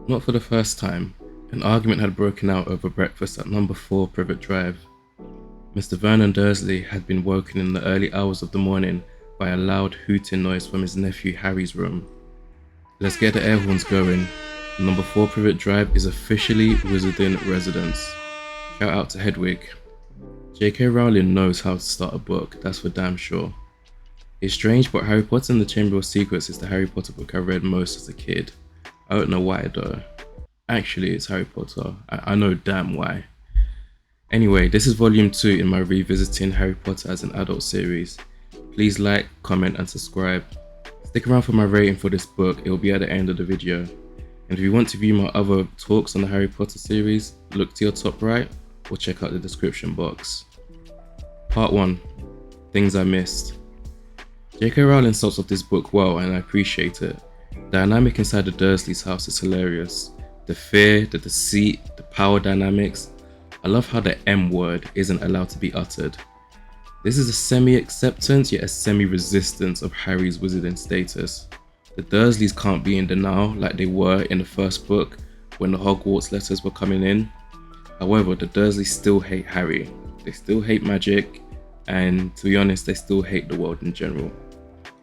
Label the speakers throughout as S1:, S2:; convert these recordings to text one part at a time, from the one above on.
S1: Not for the first time, an argument had broken out over breakfast at number 4 Privet Drive. Mr. Vernon Dursley had been woken in the early hours of the morning by a loud hooting noise from his nephew Harry's room. Let's get the air horns going. Number 4 Privet Drive is officially Wizarding residence. Shout out to Hedwig. J.K. Rowling knows how to start a book, that's for damn sure. It's strange, but Harry Potter and the Chamber of Secrets is the Harry Potter book I read most as a kid. I don't know why though. Actually, it's Harry Potter. I know damn why. Anyway, this is volume 2 in my revisiting Harry Potter as an adult series. Please like, comment and subscribe. Stick around for my rating for this book, it will be at the end of the video. And if you want to view my other talks on the Harry Potter series, look to your top right or check out the description box. Part 1. Things I missed. J.K. Rowling starts off this book well and I appreciate it. The dynamic inside the Dursleys' house is hilarious. The fear, the deceit, the power dynamics. I love how the M word isn't allowed to be uttered. This is a semi-acceptance yet a semi-resistance of Harry's wizarding status. The Dursleys can't be in denial like they were in the first book when the Hogwarts letters were coming in. However, the Dursleys still hate Harry. They still hate magic, and to be honest, they still hate the world in general.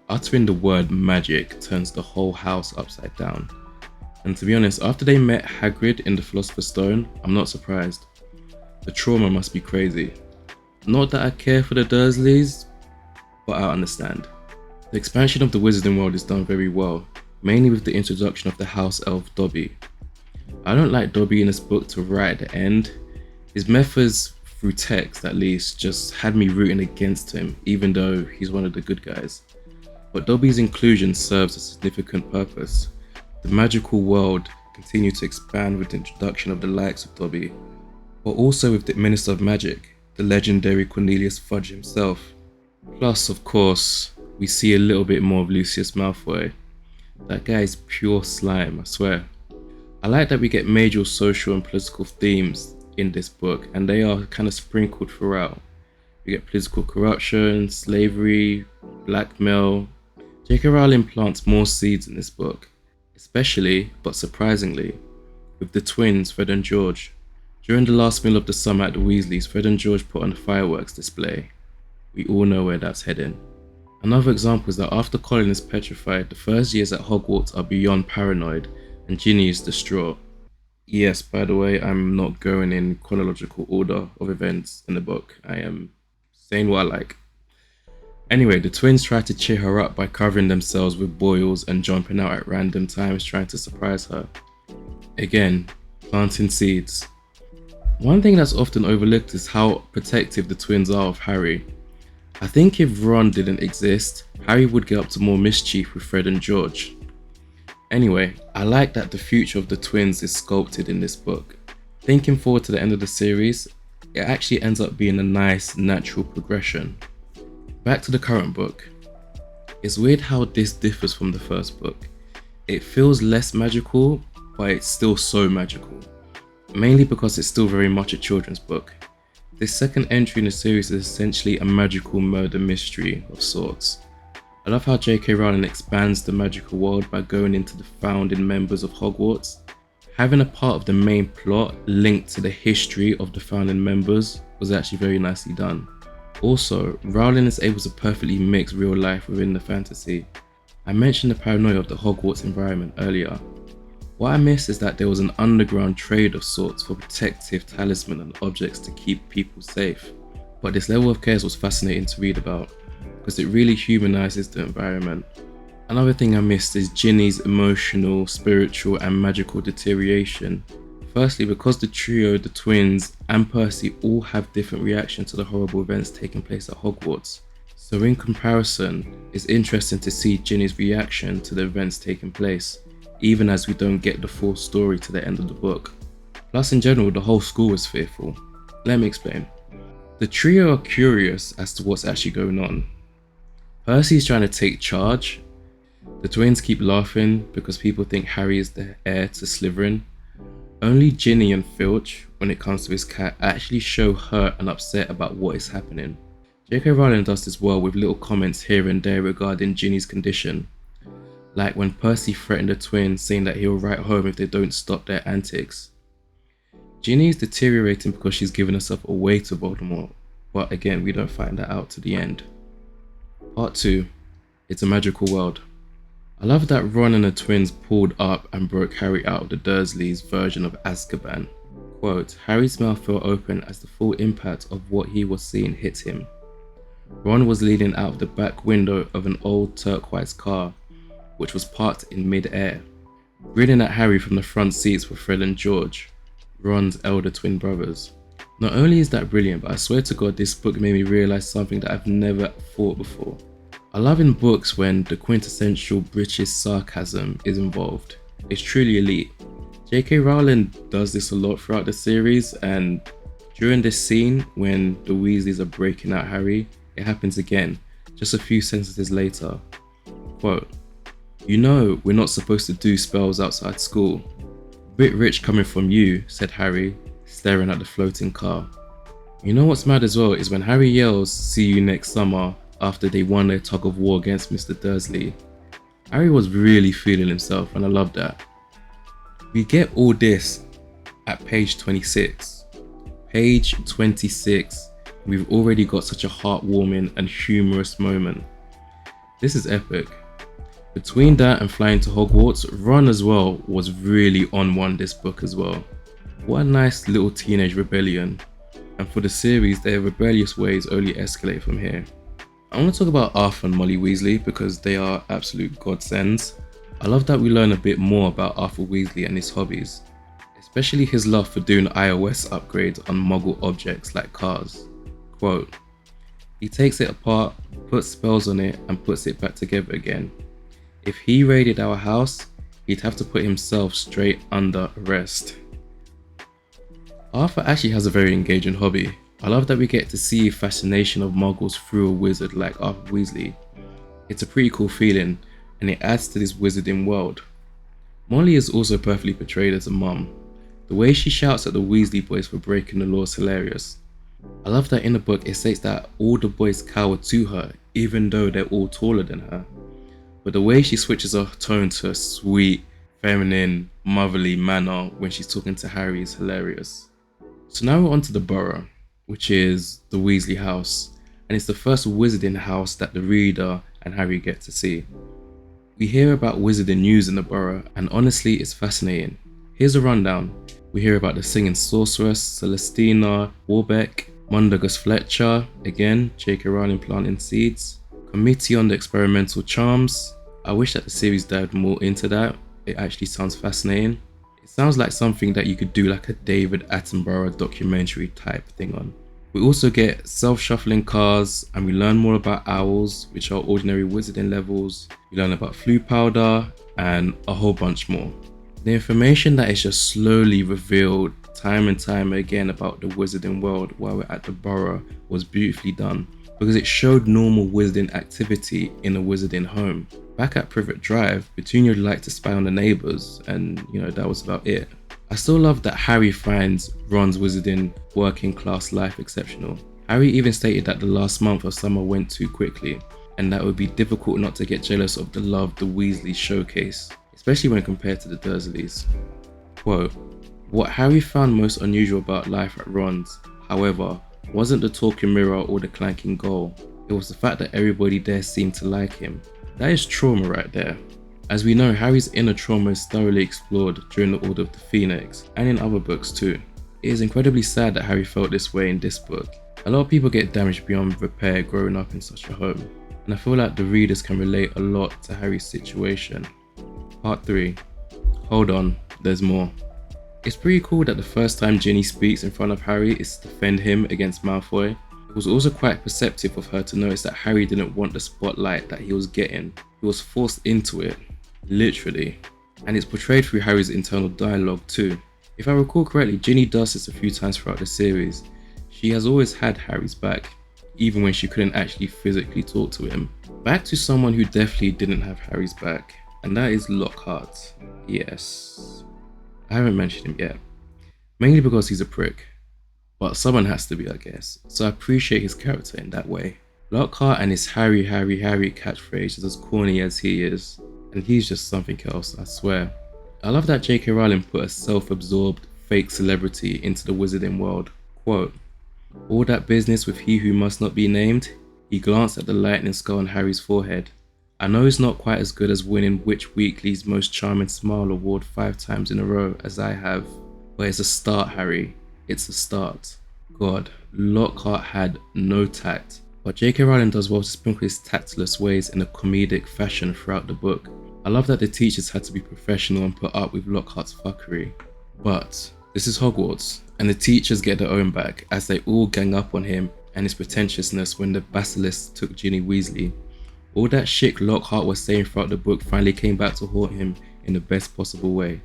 S1: Uttering the word magic turns the whole house upside down. And to be honest, after they met Hagrid in the Philosopher's Stone, I'm not surprised. The trauma must be crazy. Not that I care for the Dursleys, but I understand. The expansion of the Wizarding world is done very well, mainly with the introduction of the house elf Dobby. I don't like Dobby in this book to right at the end. His methods, through text at least, just had me rooting against him, even though he's one of the good guys. But Dobby's inclusion serves a significant purpose. The magical world continued to expand with the introduction of the likes of Dobby, but also with the Minister of Magic, the legendary Cornelius Fudge himself. Plus, of course, we see a little bit more of Lucius Malfoy. That guy is pure slime, I swear. I like that we get major social and political themes in this book, and they are kind of sprinkled throughout. We get political corruption, slavery, blackmail. J.K. Rowling plants more seeds in this book, especially, but surprisingly, with the twins Fred and George. During the last meal of the summer at the Weasleys, Fred and George put on a fireworks display. We all know where that's heading. Another example is that after Colin is petrified, the first years at Hogwarts are beyond paranoid, and Ginny is distraught. Yes, by the way, I'm not going in chronological order of events in the book. I am saying what I like. Anyway, the twins try to cheer her up by covering themselves with boils and jumping out at random times trying to surprise her. Again, planting seeds. One thing that's often overlooked is how protective the twins are of Harry. I think if Ron didn't exist, Harry would get up to more mischief with Fred and George. Anyway, I like that the future of the twins is sculpted in this book. Thinking forward to the end of the series, it actually ends up being a nice, natural progression. Back to the current book. It's weird how this differs from the first book. It feels less magical, but it's still so magical. Mainly because it's still very much a children's book. This second entry in the series is essentially a magical murder mystery of sorts. I love how J.K. Rowling expands the magical world by going into the founding members of Hogwarts. Having a part of the main plot linked to the history of the founding members was actually very nicely done. Also, Rowling is able to perfectly mix real life within the fantasy. I mentioned the paranoia of the Hogwarts environment earlier. What I missed is that there was an underground trade of sorts for protective talisman and objects to keep people safe. But this level of chaos was fascinating to read about, because it really humanizes the environment. Another thing I missed is Ginny's emotional, spiritual and magical deterioration. Firstly, because the trio, the twins and Percy all have different reactions to the horrible events taking place at Hogwarts. So in comparison, it's interesting to see Ginny's reaction to the events taking place, even as we don't get the full story to the end of the book. Plus in general, the whole school is fearful. Let me explain. The trio are curious as to what's actually going on. Percy's trying to take charge. The twins keep laughing because people think Harry is the heir to Slytherin. Only Ginny and Filch, when it comes to his cat, actually show hurt and upset about what is happening. J.K. Rowling does this well with little comments here and there regarding Ginny's condition. like when Percy threatened the twins saying that he'll write home if they don't stop their antics. Ginny is deteriorating because she's given herself away to Voldemort, but again we don't find that out to the end. Part 2. It's a Magical World. I love that Ron and the twins pulled up and broke Harry out of the Dursleys' version of Azkaban. Quote, Harry's mouth fell open as the full impact of what he was seeing hit him. Ron was leaning out of the back window of an old turquoise car, which was parked in mid-air. Grinning at Harry from the front seats were Fred and George, Ron's elder twin brothers. Not only is that brilliant, but I swear to God this book made me realise something that I've never thought before. I love in books when the quintessential British sarcasm is involved. It's truly elite. J.K. Rowling does this a lot throughout the series, and during this scene when the Weasleys are breaking out Harry, it happens again, just a few sentences later. Quote, you know we're not supposed to do spells outside school. Bit rich coming from you, said Harry, staring at the floating car. You know what's mad as well is when Harry yells, see you next summer, after they won their tug of war against Mr. Dursley. Harry was really feeling himself, and I love that. We get all this at page 26. Page 26, we've already got such a heartwarming and humorous moment. This is epic. Between that and flying to Hogwarts, Ron as well was really on one this book as well. What a nice little teenage rebellion. And for the series, their rebellious ways only escalate from here. I want to talk about Arthur and Molly Weasley because they are absolute godsends. I love that we learn a bit more about Arthur Weasley and his hobbies, especially his love for doing iOS upgrades on Muggle objects like cars. Quote, he takes it apart, puts spells on it and puts it back together again. If he raided our house, he'd have to put himself straight under arrest. Arthur actually has a very engaging hobby. I love that we get to see fascination of Muggles through a wizard like Arthur Weasley. It's a pretty cool feeling, and it adds to this wizarding world. Molly is also perfectly portrayed as a mum. The way she shouts at the Weasley boys for breaking the law is hilarious. I love that in the book it states that all the boys cower to her, even though they're all taller than her. But the way she switches her tone to a sweet, feminine, motherly manner when she's talking to Harry is hilarious. So now we're on to the Burrow, which is the Weasley house, and it's the first wizarding house that the reader and Harry get to see. We hear about wizarding news in the Burrow, and honestly it's fascinating. Here's a rundown. We hear about the singing sorceress, Celestina Warbeck, Mundagus Fletcher, again J.K. Rowling planting seeds, committee on the experimental charms. I wish that the series dived more into that. It actually sounds fascinating. It sounds like something that you could do like a David Attenborough documentary type thing on. We also get self-shuffling cars, and we learn more about owls, which are ordinary wizarding levels. We learn about flu powder and a whole bunch more. The information that is just slowly revealed time and time again about the wizarding world while we're at the Burrow was beautifully done, because it showed normal wizarding activity in a wizarding home. Back at Privet Drive, Petunia liked to spy on the neighbours, and that was about it. I still love that Harry finds Ron's wizarding working class life exceptional. Harry even stated that the last month of summer went too quickly, and that it would be difficult not to get jealous of the love the Weasleys showcase, especially when compared to the Dursleys. Quote, what Harry found most unusual about life at Ron's, however, wasn't the talking mirror or the clanking goal. It was the fact that everybody there seemed to like him. That is trauma right there. As we know, Harry's inner trauma is thoroughly explored during the Order of the Phoenix and in other books too. It is incredibly sad that Harry felt this way in this book. A lot of people get damaged beyond repair growing up in such a home, and I feel like the readers can relate a lot to Harry's situation. Part 3. Hold on, there's more. It's pretty cool that the first time Ginny speaks in front of Harry is to defend him against Malfoy. It was also quite perceptive of her to notice that Harry didn't want the spotlight that he was getting. He was forced into it, literally. And it's portrayed through Harry's internal dialogue too. If I recall correctly, Ginny does this a few times throughout the series. She has always had Harry's back, even when she couldn't actually physically talk to him. Back to someone who definitely didn't have Harry's back, and that is Lockhart. Yes, I haven't mentioned him yet, mainly because he's a prick. But someone has to be, I guess, so I appreciate his character in that way. Lockhart and his Harry catchphrase is as corny as he is. and he's just something else, I swear. I love that J.K. Rowling put a self-absorbed, fake celebrity into the wizarding world. Quote, "All that business with he who must not be named?" He glanced at the lightning skull on Harry's forehead. "I know it's not quite as good as winning Witch Weekly's Most Charming Smile award 5 times in a row as I have, but it's a start, Harry. It's a start." God, Lockhart had no tact, but J.K. Rowling does well to sprinkle his tactless ways in a comedic fashion throughout the book. I love that the teachers had to be professional and put up with Lockhart's fuckery. But this is Hogwarts, and the teachers get their own back as they all gang up on him and his pretentiousness when the basilisk took Ginny Weasley. All that shit Lockhart was saying throughout the book finally came back to haunt him in the best possible way.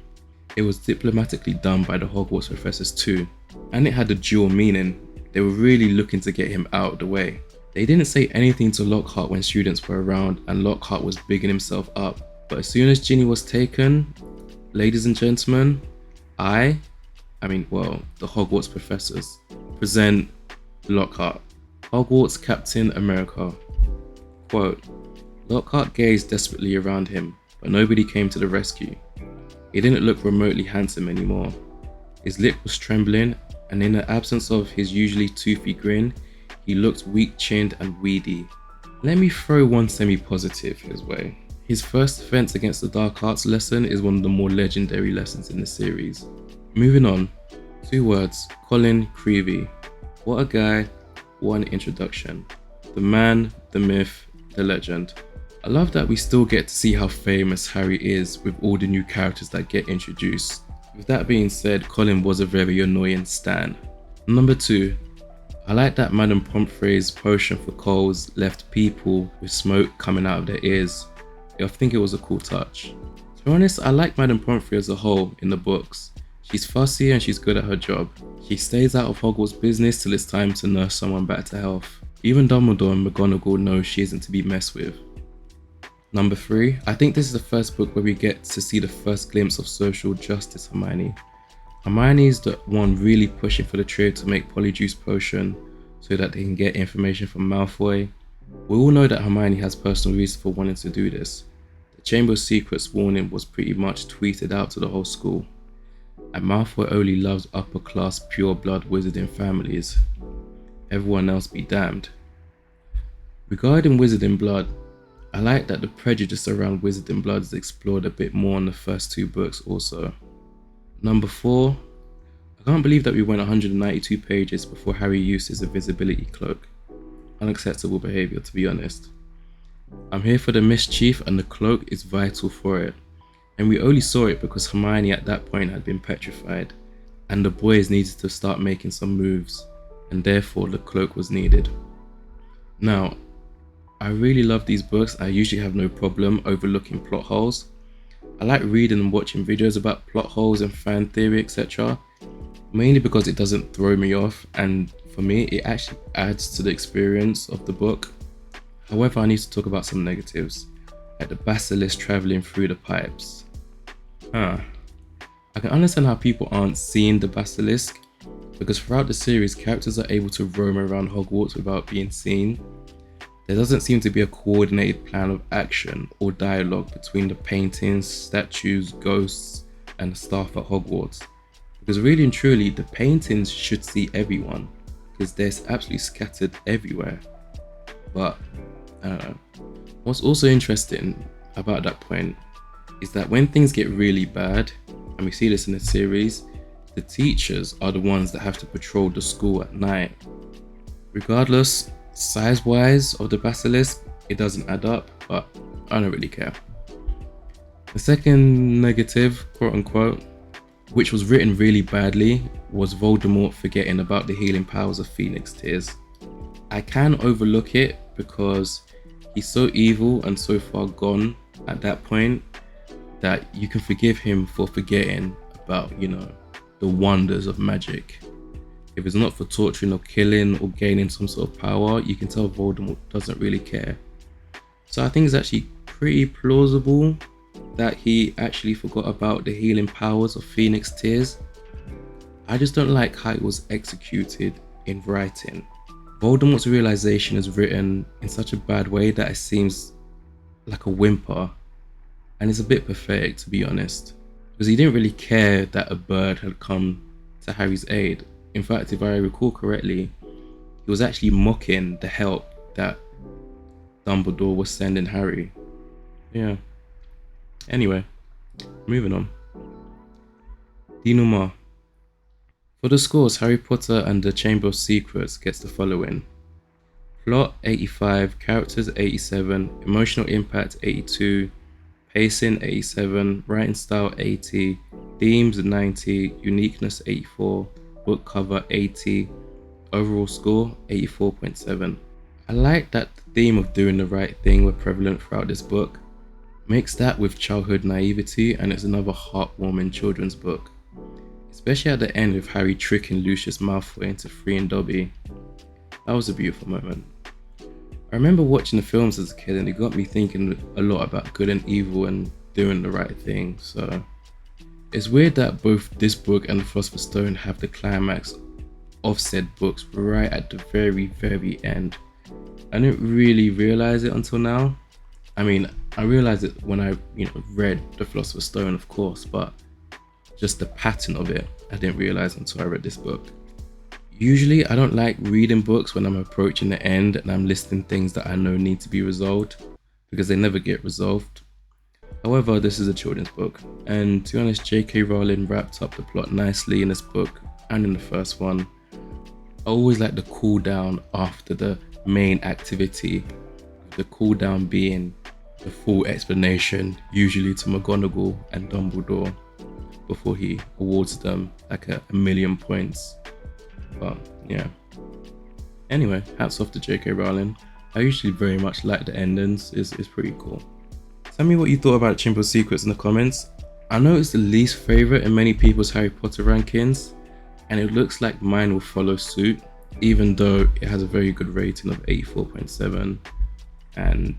S1: It was diplomatically done by the Hogwarts professors too, and it had a dual meaning. They were really looking to get him out of the way. They didn't say anything to Lockhart when students were around and Lockhart was bigging himself up. But as soon as Ginny was taken, ladies and gentlemen, the Hogwarts professors, present Lockhart, Hogwarts Captain America. Quote, "Lockhart gazed desperately around him, but nobody came to the rescue. He didn't look remotely handsome anymore. His lip was trembling, and in the absence of his usually toothy grin, he looked weak-chinned and weedy." Let me throw one semi-positive his way. His first defense against the dark arts lesson is one of the more legendary lessons in the series. Moving on, 2 words, Colin Creevey. What a guy, what an introduction. The man, the myth, the legend. I love that we still get to see how famous Harry is with all the new characters that get introduced. With that being said, Colin was a very annoying stan. Number 2, I like that Madame Pomfrey's potion for colds left people with smoke coming out of their ears. I think it was a cool touch. To be honest, I like Madame Pomfrey as a whole in the books. She's fussy and she's good at her job. She stays out of Hogwarts business till it's time to nurse someone back to health. Even Dumbledore and McGonagall know she isn't to be messed with. Number 3, I think this is the first book where we get to see the first glimpse of social justice Hermione. Hermione is the one really pushing for the trio to make Polyjuice Potion so that they can get information from Malfoy. We all know that Hermione has personal reasons for wanting to do this. The Chamber of Secrets warning was pretty much tweeted out to the whole school. And Malfoy only loves upper class pure blood wizarding families. Everyone else be damned. Regarding wizarding blood, I like that the prejudice around wizarding blood is explored a bit more in the first 2 books also. Number 4, I can't believe that we went 192 pages before Harry used his invisibility cloak. Unacceptable behaviour, to be honest. I'm here for the mischief and the cloak is vital for it. And we only saw it because Hermione at that point had been petrified and the boys needed to start making some moves and therefore the cloak was needed. Now, I really love these books. I usually have no problem overlooking plot holes. I like reading and watching videos about plot holes and fan theory, etc. Mainly because it doesn't throw me off, and for me it actually adds to the experience of the book. However, I need to talk about some negatives, like the basilisk travelling through the pipes. I can understand how people aren't seeing the basilisk, because throughout the series characters are able to roam around Hogwarts without being seen. There doesn't seem to be a coordinated plan of action or dialogue between the paintings, statues, ghosts and the staff at Hogwarts. Because really and truly, the paintings should see everyone, because they're absolutely scattered everywhere. But, I don't know. What's also interesting about that point is that when things get really bad, and we see this in the series, the teachers are the ones that have to patrol the school at night. Regardless, size-wise of the basilisk, it doesn't add up, but I don't really care. The second negative, quote-unquote, which was written really badly, was Voldemort forgetting about the healing powers of Phoenix Tears. I can overlook it because he's so evil and so far gone at that point that you can forgive him for forgetting about, the wonders of magic. If it's not for torturing or killing or gaining some sort of power, you can tell Voldemort doesn't really care. So I think it's actually pretty plausible that he actually forgot about the healing powers of Phoenix Tears. I just don't like how it was executed in writing. Voldemort's realization is written in such a bad way that it seems like a whimper. and it's a bit pathetic, to be honest, because he didn't really care that a bird had come to Harry's aid. In fact, if I recall correctly, he was actually mocking the help that Dumbledore was sending Harry. Yeah. Anyway, moving on. Denouement. For the scores, Harry Potter and the Chamber of Secrets gets the following: plot 85, characters 87, emotional impact 82, pacing 87, writing style 80, themes 90, uniqueness 84, book cover 80, overall score 84.7. I like that the theme of doing the right thing were prevalent throughout this book. Mix that with childhood naivety and it's another heartwarming children's book. Especially at the end with Harry tricking Lucius Malfoy into freeing Dobby. That was a beautiful moment. I remember watching the films as a kid and it got me thinking a lot about good and evil and doing the right thing, so it's weird that both this book and the Philosopher's Stone have the climax of said books right at the very end. I didn't really realise it until now. I mean, I realised it when I read the Philosopher's Stone, of course, but just the pattern of it I didn't realise until I read this book. Usually I don't like reading books when I'm approaching the end and I'm listing things that I know need to be resolved, because they never get resolved. However, this is a children's book, and to be honest, J.K. Rowling wrapped up the plot nicely in this book and in the first one. I always like the cool down after the main activity, the cool down being the full explanation, usually to McGonagall and Dumbledore, before he awards them like a million points. But yeah. Anyway, hats off to J.K. Rowling. I usually very much like the endings, it's pretty cool. Tell me what you thought about Chamber of Secrets in the comments. I know it's the least favourite in many people's Harry Potter rankings, and it looks like mine will follow suit, even though it has a very good rating of 84.7, and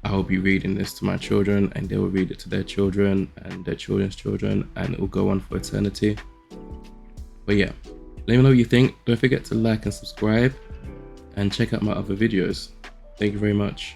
S1: I will be reading this to my children and they will read it to their children and their children's children, and it will go on for eternity. But yeah, let me know what you think. Don't forget to like and subscribe and check out my other videos. Thank you very much.